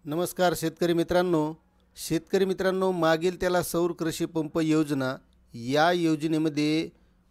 नमस्कार शेतकरी मित्रांनो, मागील त्याला सौर कृषी पंप योजना या योजनेमध्ये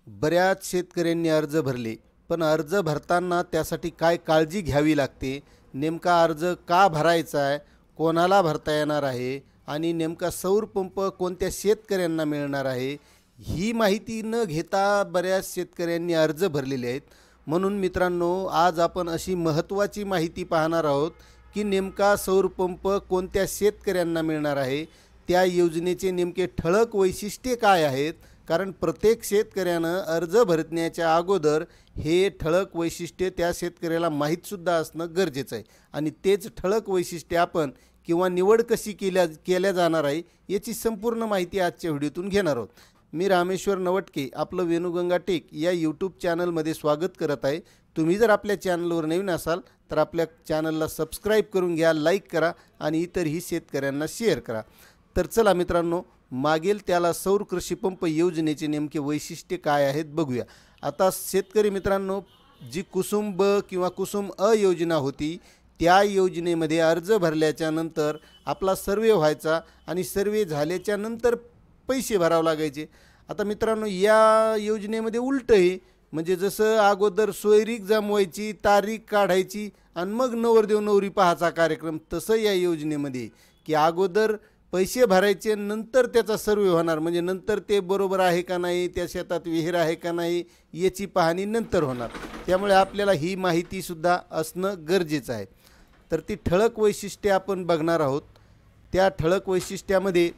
बऱ्याच शेतकऱ्यांनी अर्ज भरले, पण अर्ज भरताना त्यासाठी काय काळजी घ्यावी लागते, नेमका अर्ज का भरायचा आहे, कोणाला भरता येणार आहे आणि नेमका सौर पंप कोणत्या शेतकऱ्यांना मिळणार आहे, ही माहिती न घेता बऱ्याच शेतकऱ्यांनी अर्ज भरलेले आहेत। म्हणून मित्रांनो, आज आपण अशी महत्त्वाची माहिती पाहणार आहोत की नेमका सौर पंप कोणत्या शेतकऱ्यांना मिळणार आहे, त्या योजनेचे नेमके ठळक वैशिष्ट्ये काय आहेत। कारण प्रत्येक शेतकऱ्यानं अर्ज भरण्याच्या अगोदर हे ठळक वैशिष्ट्ये त्या शेतकऱ्याला माहीतसुद्धा असणं गरजेचं आहे आणि तेच ठळक वैशिष्ट्ये आपण किंवा निवड कशी केल्या जाणार आहे याची संपूर्ण माहिती आजच्या व्हिडिओतून घेणार आहोत। मी रामेश्वर नवटके आपलं वेणुगंगा टेक या यूट्यूब चॅनलमध्ये स्वागत करत आहे। तुम्ही जर आपल्या चॅनलवर नवीन असाल तर आपल्या चॅनलला सबस्क्राईब करून घ्या, लाईक करा आणि इतरही शेतकऱ्यांना शेअर करा। तर चला मित्रांनो, मागील त्याला सौर कृषी पंप योजनेचे नेमके वैशिष्ट्ये काय आहेत बघूया। आता शेतकरी मित्रांनो, जी कुसुम ब किंवा कुसुम अ योजना होती त्या योजनेमध्ये अर्ज भरल्याच्या नंतर आपला सर्वे व्हायचा आणि सर्वे झाल्याच्या नंतर पैसे भरावे लागायचे। आता मित्रांनो, या योजनेमध्ये उलट आहे, म्हणजे जसं अगोदर सोयरीक जमवायची, तारीख काढायची आणि मग नवरदेव नवरी पाहायचा कार्यक्रम, तसं या योजनेमध्ये की अगोदर पैसे भरायचे, नंतर त्याचा सर्वे होणार, म्हणजे नंतर ते बरोबर आहे का नाही, त्या शेतात विहीर आहे का नाही याची पाहणी नंतर होणार। त्यामुळे आपल्याला ही माहितीसुद्धा असणं गरजेचं आहे। तर ती ठळक वैशिष्ट्ये आपण बघणार आहोत। त्या ठळक वैशिष्ट्यामध्ये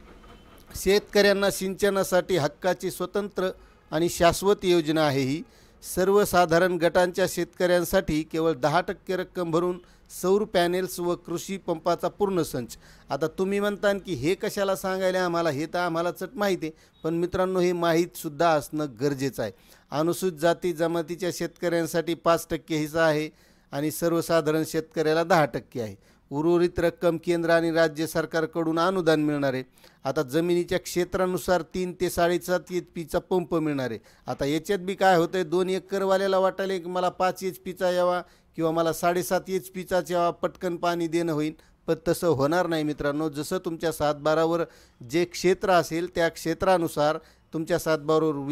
शेतकऱ्यांना सिंचनासाठी हक्काची स्वतंत्र आणि शाश्वत योजना आहे। ही सर्वसाधारण गटांच्या शेतकऱ्यांसाठी केवळ 10% रक्कम भरून सौर पॅनेल्स व कृषी पंपाचा पूर्ण संच। आता तुम्ही म्हणता की हे कशाला सांगायला आम्हाला, हे तर आम्हाला चट माहिती आहे, पण मित्रांनो हे माहीतसुद्धा असणं गरजेचं आहे। अनुसूचित जाती जमातीच्या शेतकऱ्यांसाठी 5% हिस्सा आहे आणि सर्वसाधारण शेतकऱ्याला 10% आहे। उर्वरित रक्कम केंद्र आणि राज्य सरकारकडून अनुदान मिळणार आहे। आता जमिनीच्या क्षेत्रानुसार 3 ते 7.5 HP पंप मिळणार आहे। आता याच्यात बी काय होतं आहे, 2 एकरवाल्याला वाटायला की मला 5 HP यावा किंवा मला 7.5 HP यावा, पटकन पाणी देणं होईल, पण तसं होणार नाही मित्रांनो। जसं तुमच्या 7/12वर जे क्षेत्र असेल त्या क्षेत्रानुसार तुमच्या 7/12वर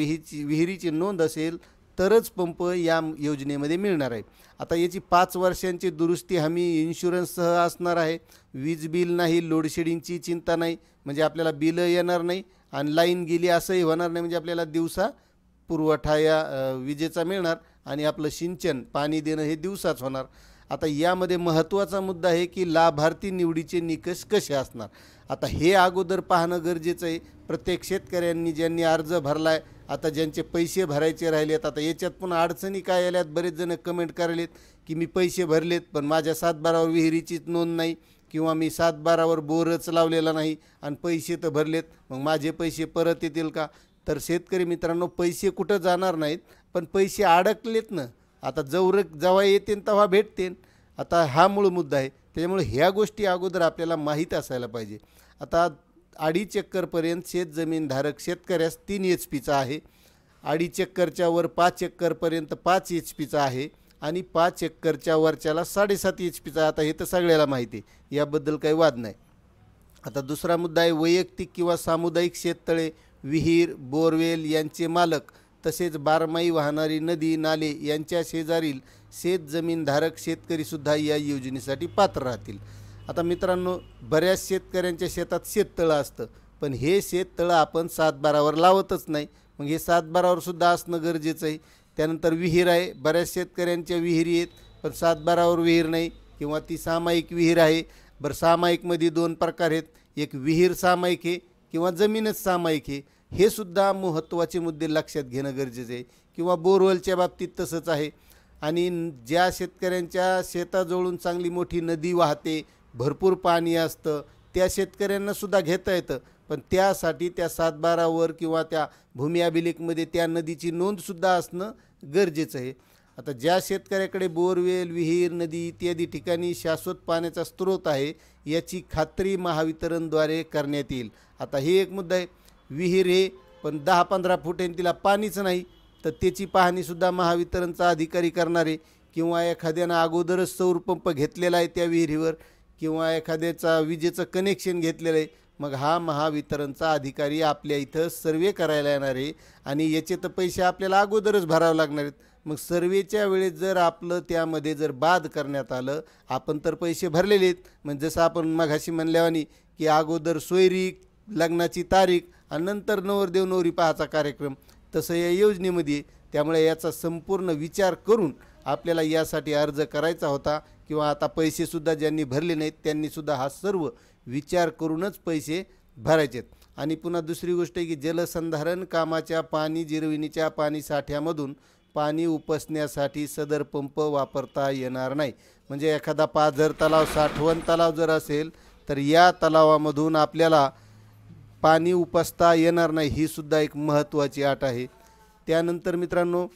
विहिरीची नोंद असेल तरच पंप या योजनेमध्ये मिळणार आहे। आता याची 5 वर्षांची दुरुस्ती हमी इन्शुरन्ससह असणार आहे। वीज बिल नाही, लोडशेडिंगची चिंता नाही, म्हणजे आपल्याला बिल येणार नाही आणि लाईन गेली असंही होणार नाही, म्हणजे आपल्याला दिवसा पुरवठा या विजेचा मिळणार आणि आपलं सिंचन पाणी देणं हे दिवसाच होणार। आता यामध्ये महत्त्वाचा मुद्दा आहे की लाभार्थी निवडीचे निकष कसे असणार। आता हे अगोदर पाहणं गरजेचं आहे। प्रत्येक शेतकऱ्यांनी ज्यांनी अर्ज भरला आहे, आता ज्यांचे पैसे भरायचे राहिलेत, आता याच्यात पण अडचणी काय आल्यात, बरेच जण कमेंट करायलेत की मी पैसे भरलेत पण माझ्या 7/12वर विहिरीचीच नोंद नाही किंवा मी 7/12वर बोरच लावलेला नाही आणि पैसे तर भरलेत, मग माझे पैसे परत येतील का। तर शेतकरी मित्रांनो, पैसे कुठं जाणार नाहीत, पण पैसे अडकलेत ना, आता जेव्हा येतील तेव्हा भेटतील। आता हा मूळ मुद्दा आहे, त्यामुळे ह्या गोष्टी अगोदर आपल्याला माहीत असायला पाहिजे। आता 2.5 एकरपर्यंत शेतजमीनधारक शेतकऱ्यास 3 HP आहे, 2.5 एकरच्या वर 5 एकरपर्यंत 5 HP आहे आणि 5 एकरच्या वरच्याला 7.5 HP आता हे तर सगळ्याला माहिती आहे, याबद्दल काही वाद नाही। आता दुसरा मुद्दा आहे वैयक्तिक किंवा सामुदायिक शेततळे, विहीर, बोरवेल यांचे मालक तसेच बारमाही वाहणारी नदी नाले यांच्या शेजारील शेतजमीनधारक शेतकरीसुद्धा या योजनेसाठी पात्र राहतील। आता मित्रांनो, बऱ्याच शेतकऱ्यांच्या शेतात शेततळं असतं, पण हे शेततळं आपण 7/12वर लावतच नाही, मग हे 7/12वर सुद्धा असणं गरजेचं आहे। त्यानंतर विहीर आहे, बऱ्याच शेतकऱ्यांच्या विहिरी आहेत पण 7/12वर विहीर नाही किंवा ती सामायिक विहीर आहे। बरं, सामायिकमध्ये 2 प्रकार आहेत, एक विहीर सामायिक आहे किंवा जमीनच सामायिक आहे, हे सुद्धा महत्त्वाचे मुद्दे लक्षात घेणं गरजेचं आहे। किंवा बोरवेलच्या बाबतीत तसंच आहे। आणि ज्या शेतकऱ्यांच्या शेताजवळून चांगली मोठी नदी वाहते, भरपूर पाणी असतं, त्या शेतकऱ्यांनासुद्धा घेता येतं, पण त्यासाठी त्या 7/12वर किंवा त्या भूमी अभिलेखमध्ये त्या नदीची नोंदसुद्धा असणं गरजेचं आहे। आता ज्या शेतकऱ्याकडे बोरवेल, विहीर, नदी इत्यादी ठिकाणी शाश्वत पाण्याचा स्रोत आहे याची खात्री महावितरणद्वारे करण्यात येईल। आता हे एक मुद्दा आहे, विहीर आहे पण 10-15 फूट आहे तिला पाणीच नाही, तर त्याची पाहणीसुद्धा महावितरणचा अधिकारी करणार आहे किंवा एखाद्यानं अगोदरच सौर पंप घेतलेला आहे त्या विहिरीवर किंवा एखाद्याचा विजेचं कनेक्शन घेतलेलं आहे, मग हा महावितरणचा अधिकारी आपल्या इथं सर्वे करायला येणार आहे आणि याचे तर पैसे आपल्याला अगोदरच भरावे लागणार आहेत. मग सर्वेच्या वेळेस जर आपलं त्यामध्ये जर बाद करण्यात आलं, आपण तर पैसे भरलेले आहेत, म्हणजे जसं आपण मघाशी म्हणल्यावानी की अगोदर सोयरीक, लग्नाची तारीख आणि नंतर नवरदेव नवरी पाहायचा कार्यक्रम, तसं या योजनेमध्ये. त्यामुळे याचा संपूर्ण विचार करून आपल्याला यासाठी अर्ज करायचा होता, किंवा आता पैसेसुद्धा ज्यांनी भरले नाहीत त्यांनीसुद्धा हा सर्व विचार करूनच पैसे भरायचेत. आणि पुन्हा दुसरी गोष्ट आहे की जलसंधारण कामाच्या पाणी जिरविणीच्या पाणी साठ्यामधून पाणी उपसण्यासाठी सदर पंप वापरता येणार नाही. म्हणजे एखादा पाझर तलाव, साठवण तलाव जर असेल तर या तलावामधून आपल्याला पाणी उपसता येणार नाही, ही सुद्धा एक महत्त्वाची अट आहे. त्यानंतर मित्रांनो,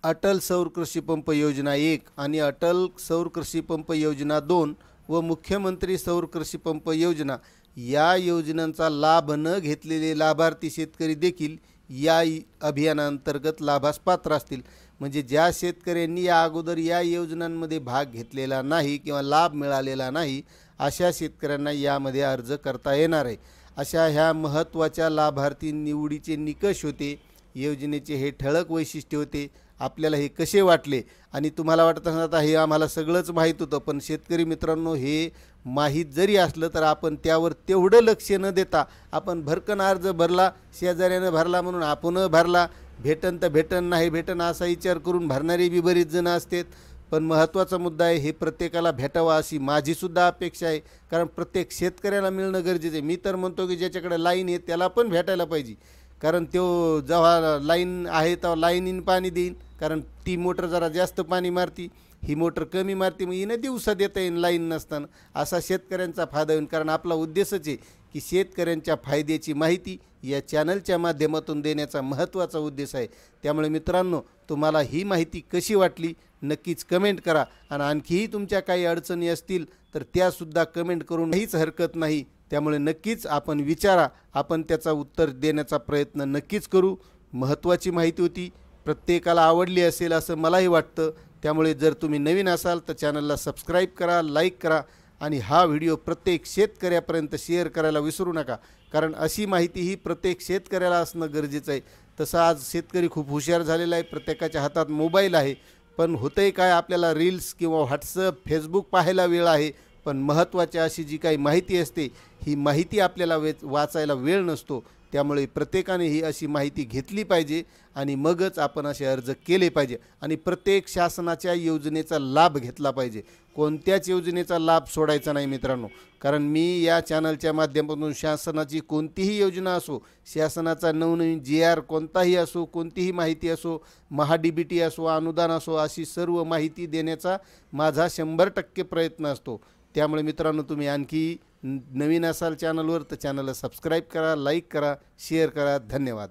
अटल सौर कृषी पंप योजना 1 आणि अटल सौर कृषी पंप योजना 2 व मुख्यमंत्री सौर कृषी पंप योजना या योजनांचा लाभ न घेतलेले लाभार्थी शेतकरी देखील या अभियानांतर्गत लाभास पात्र असतील. म्हणजे ज्या शेतकऱ्यांनी या अगोदर या योजनांमध्ये भाग घेतलेला नाही किंवा लाभ मिळालेला नाही, अशा शेतकऱ्यांना यामध्ये अर्ज करता येणार आहे. अशा ह्या महत्त्वाच्या लाभार्थी निवडीचे निकष होते, योजनेचे हे ठळक वैशिष्ट्य होते. आपल्याला हे कसे वाटले? आणि तुम्हाला वाटत असणार आता हे आम्हाला सगळंच माहीत होतं, पण शेतकरी मित्रांनो, हे माहीत जरी असलं तर आपण त्यावर तेवढं लक्ष न देता आपण भरकन अर्ज भरला, शेजाऱ्यानं भरला म्हणून आपण भरला, भेटन तर भेटन, नाही भेटन असा विचार करून भरणारी बी बरीच जणं असतात. पण महत्त्वाचा मुद्दा आहे, हे प्रत्येकाला भेटावा अशी माझीसुद्धा अपेक्षा आहे, कारण प्रत्येक शेतकऱ्याला मिळणं गरजेचं आहे. मी तर म्हणतो की ज्याच्याकडे लाईन आहे त्याला पण भेटायला पाहिजे, कारण तो जेव्हा लाईन आहे तेव्हा लाईनीन पाणी देईन, कारण ती मोटर जरा जास्त पाणी मारती, ही मोटर कमी मारते, मग हिनं दिवसा देता येईन लाईन नसताना. असा शेतकऱ्यांचा फायदा होईल, कारण आपला उद्देशच आहे की शेतकऱ्यांच्या फायद्याची माहिती या चॅनलच्या माध्यमातून देण्याचा महत्त्वाचा उद्देश आहे. त्यामुळे मित्रांनो, तुम्हाला ही माहिती कशी वाटली नक्कीच कमेंट करा, आणि आणखीही तुमच्या काही अडचणी असतील तर त्यासुद्धा कमेंट करून काहीच हरकत नाही. त्यामुळे नक्कीच आपण विचारा, आपण त्याचा उत्तर देण्याचा प्रयत्न नक्कीच करू. महत्त्वाची माहिती होती, प्रत्येकाला आवडली असेल असं मलाही वाटतं. त्यामुळे जर तुम्ही नवीन असाल तर चॅनलला सबस्क्राईब करा, लाईक करा आणि हा व्हिडिओ प्रत्येक शेतकऱ्यापर्यंत शेअर करायला विसरू नका, कारण अशी माहिती ही प्रत्येक शेतकऱ्याला असणं गरजेचं आहे. तसं आज शेतकरी खूप हुशार झालेला आहे, प्रत्येकाच्या हातात मोबाईल आहे, पण होतंय काय, आपल्याला रील्स किंवा व्हॉट्सअप, फेसबुक पाहायला वेळ आहे, पण महत्त्वाची अशी जी काही माहिती असते ही माहिती आपल्याला वाचायला वेळ नसतो. त्यामुळे प्रत्येकाने ही अशी माहिती घेतली पाहिजे आणि मगच आपण असे अर्ज केले पाहिजे, आणि प्रत्येक शासनाच्या योजनेचा लाभ घेतला पाहिजे. कोणत्याच योजनेचा लाभ सोडायचा नाही मित्रांनो, कारण मी या चॅनलच्या माध्यमातून शासनाची कोणतीही योजना असो, शासनाचा नवनवीन GR कोणताही असो, कोणतीही माहिती असो, महा-DBT असो, अनुदान असो, अशी सर्व माहिती देण्याचा माझा 100% प्रयत्न असतो. त्यामुळे मित्रांनो, तुम्ही आणखी नवीन असाल चॅनलवर तर चॅनलला सबस्क्राईब करा, लाईक करा, शेअर करा. धन्यवाद.